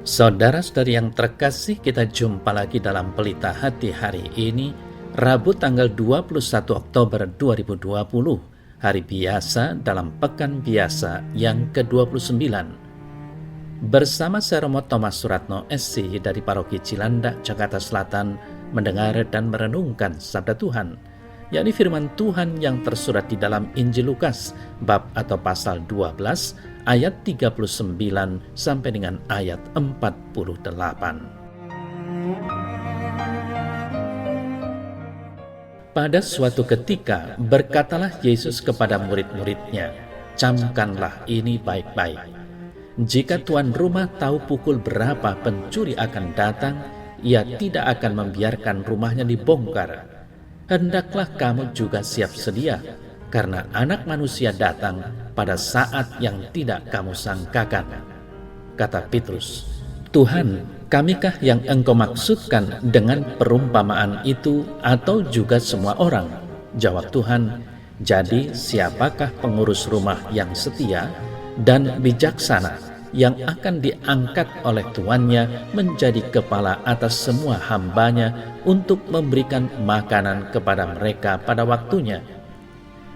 Saudara-saudari yang terkasih, kita jumpa lagi dalam Pelita Hati hari ini, Rabu tanggal 21 Oktober 2020, hari biasa dalam Pekan Biasa yang ke-29. Bersama saya Romo Thomas Suratno SC dari Paroki Cilandak, Jakarta Selatan, mendengar dan merenungkan Sabda Tuhan, yakni firman Tuhan yang tersurat di dalam Injil Lukas, bab atau pasal 12, ayat 39 sampai dengan ayat 48. Pada suatu ketika, berkatalah Yesus kepada murid-muridnya, "Camkanlah ini baik-baik. Jika tuan rumah tahu pukul berapa pencuri akan datang, ia tidak akan membiarkan rumahnya dibongkar. Hendaklah kamu juga siap sedia, karena Anak Manusia datang pada saat yang tidak kamu sangkakan." Kata Petrus, "Tuhan, kamikah yang Engkau maksudkan dengan perumpamaan itu atau juga semua orang?" Jawab Tuhan, "Jadi siapakah pengurus rumah yang setia dan bijaksana yang akan diangkat oleh tuannya menjadi kepala atas semua hambanya untuk memberikan makanan kepada mereka pada waktunya?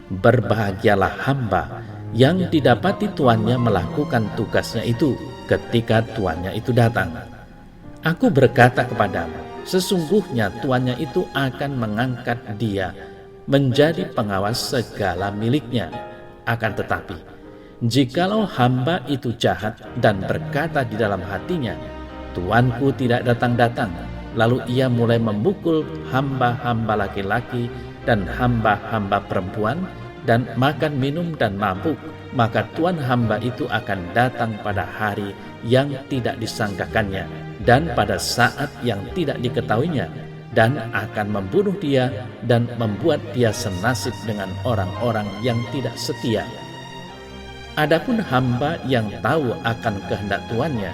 Berbahagialah hamba yang didapati tuannya melakukan tugasnya itu ketika tuannya itu datang. Aku berkata kepadamu, sesungguhnya tuannya itu akan mengangkat dia menjadi pengawas segala miliknya. Akan tetapi, jikalau hamba itu jahat dan berkata di dalam hatinya, 'Tuanku tidak datang-datang,' lalu ia mulai memukul hamba-hamba laki-laki dan hamba-hamba perempuan, dan makan, minum, dan mabuk, maka tuan hamba itu akan datang pada hari yang tidak disangkakannya dan pada saat yang tidak diketahuinya, dan akan membunuh dia dan membuat dia senasib dengan orang-orang yang tidak setia. Adapun hamba yang tahu akan kehendak tuannya,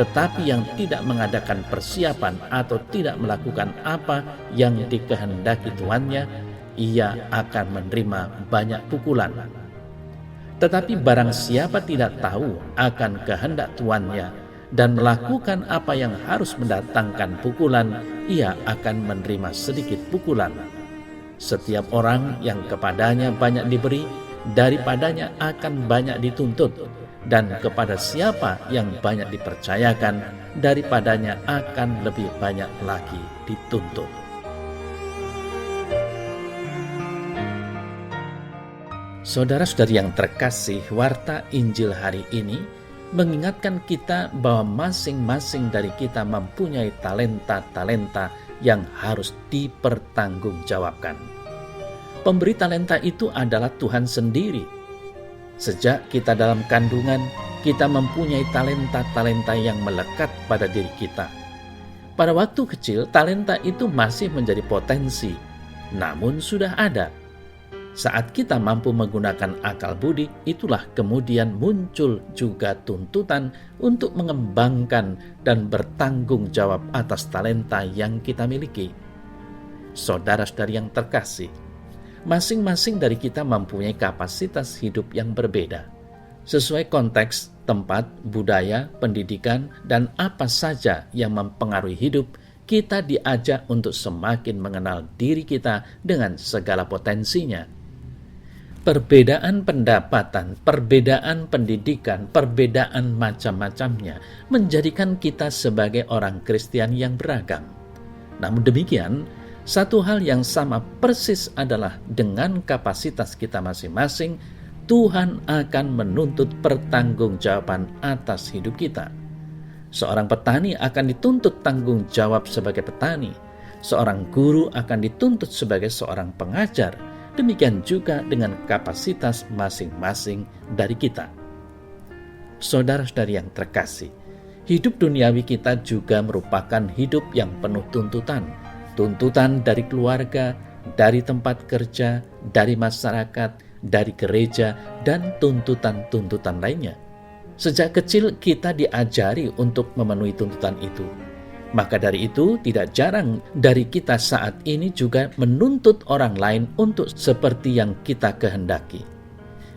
tetapi yang tidak mengadakan persiapan atau tidak melakukan apa yang dikehendaki tuannya, ia akan menerima banyak pukulan. Tetapi barang siapa tidak tahu akan kehendak tuannya dan melakukan apa yang harus mendatangkan pukulan, ia akan menerima sedikit pukulan. Setiap orang yang kepadanya banyak diberi, daripadanya akan banyak dituntut, dan kepada siapa yang banyak dipercayakan, daripadanya akan lebih banyak lagi dituntut." Saudara-saudari yang terkasih, warta Injil hari ini mengingatkan kita bahwa masing-masing dari kita mempunyai talenta-talenta yang harus dipertanggungjawabkan. Pemberi talenta itu adalah Tuhan sendiri. Sejak kita dalam kandungan, kita mempunyai talenta-talenta yang melekat pada diri kita. Pada waktu kecil, talenta itu masih menjadi potensi, namun sudah ada. Saat kita mampu menggunakan akal budi, itulah kemudian muncul juga tuntutan untuk mengembangkan dan bertanggung jawab atas talenta yang kita miliki. Saudara-saudari yang terkasih, masing-masing dari kita mempunyai kapasitas hidup yang berbeda, sesuai konteks, tempat, budaya, pendidikan, dan apa saja yang mempengaruhi hidup. Kita diajak untuk semakin mengenal diri kita dengan segala potensinya. Perbedaan pendapatan, perbedaan pendidikan, perbedaan macam-macamnya menjadikan kita sebagai orang Kristen yang beragam. Namun demikian, satu hal yang sama persis adalah dengan kapasitas kita masing-masing, Tuhan akan menuntut pertanggungjawaban atas hidup kita. Seorang petani akan dituntut tanggung jawab sebagai petani. Seorang guru akan dituntut sebagai seorang pengajar. Demikian juga dengan kapasitas masing-masing dari kita. Saudara-saudari yang terkasih, hidup duniawi kita juga merupakan hidup yang penuh tuntutan. Tuntutan dari keluarga, dari tempat kerja, dari masyarakat, dari gereja, dan tuntutan-tuntutan lainnya. Sejak kecil kita diajari untuk memenuhi tuntutan itu. Maka dari itu, tidak jarang dari kita saat ini juga menuntut orang lain untuk seperti yang kita kehendaki.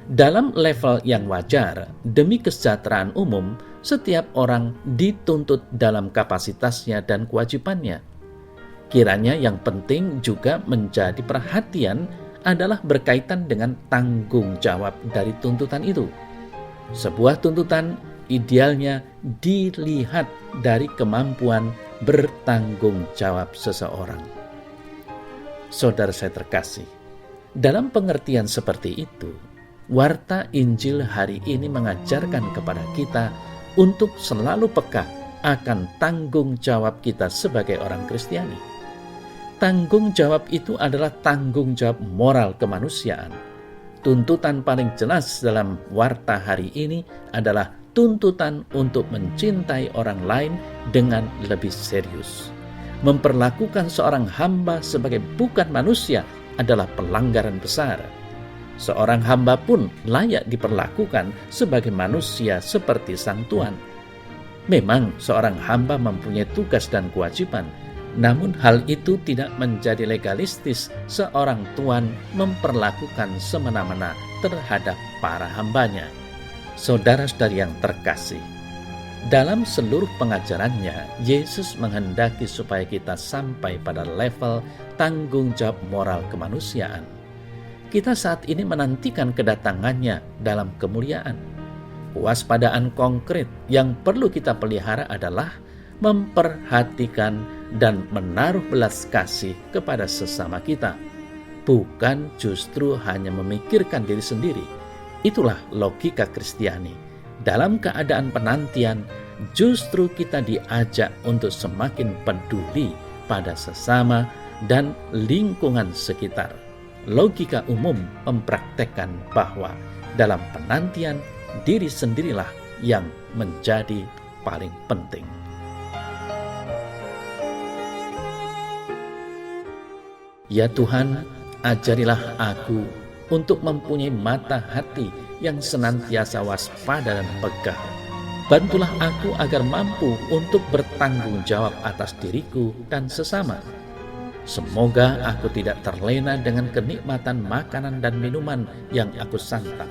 Dalam level yang wajar, demi kesejahteraan umum, Setiap orang dituntut dalam kapasitasnya dan kewajibannya. Kiranya yang penting juga menjadi perhatian adalah berkaitan dengan tanggung jawab dari tuntutan itu. Sebuah tuntutan idealnya dilihat dari kemampuan bertanggung jawab seseorang. Saudara saya terkasih, dalam pengertian seperti itu, Warta Injil hari ini mengajarkan kepada kita untuk selalu peka akan tanggung jawab kita sebagai orang Kristiani. Tanggung jawab itu adalah tanggung jawab moral kemanusiaan. Tuntutan paling jelas dalam warta hari ini adalah tuntutan untuk mencintai orang lain dengan lebih serius. Memperlakukan seorang hamba sebagai bukan manusia adalah pelanggaran besar. Seorang hamba pun layak diperlakukan sebagai manusia seperti sang Tuan. Memang seorang hamba mempunyai tugas dan kewajiban, namun hal itu tidak menjadi legalistis seorang Tuan memperlakukan semena-mena terhadap para hambanya. Saudara-saudari yang terkasih, dalam seluruh pengajarannya, Yesus menghendaki supaya kita sampai pada level tanggung jawab moral kemanusiaan. Kita saat ini menantikan kedatangannya dalam kemuliaan. Kewaspadaan konkret yang perlu kita pelihara adalah memperhatikan dan menaruh belas kasih kepada sesama kita, bukan justru hanya memikirkan diri sendiri. Itulah logika Kristiani. Dalam keadaan penantian, justru kita diajak untuk semakin peduli pada sesama dan lingkungan sekitar. Logika umum mempraktekkan bahwa dalam penantian, diri sendirilah yang menjadi paling penting. Ya Tuhan, ajarilah aku untuk mempunyai mata hati yang senantiasa waspada dan pegah. Bantulah aku agar mampu untuk bertanggung jawab atas diriku dan sesama. Semoga aku tidak terlena dengan kenikmatan makanan dan minuman yang aku santap.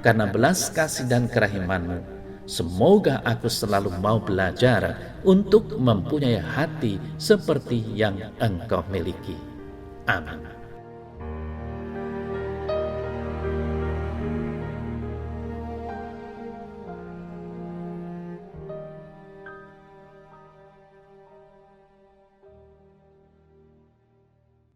Karena belas kasih dan kerahiman-Mu, semoga aku selalu mau belajar untuk mempunyai hati seperti yang Engkau miliki. Amin.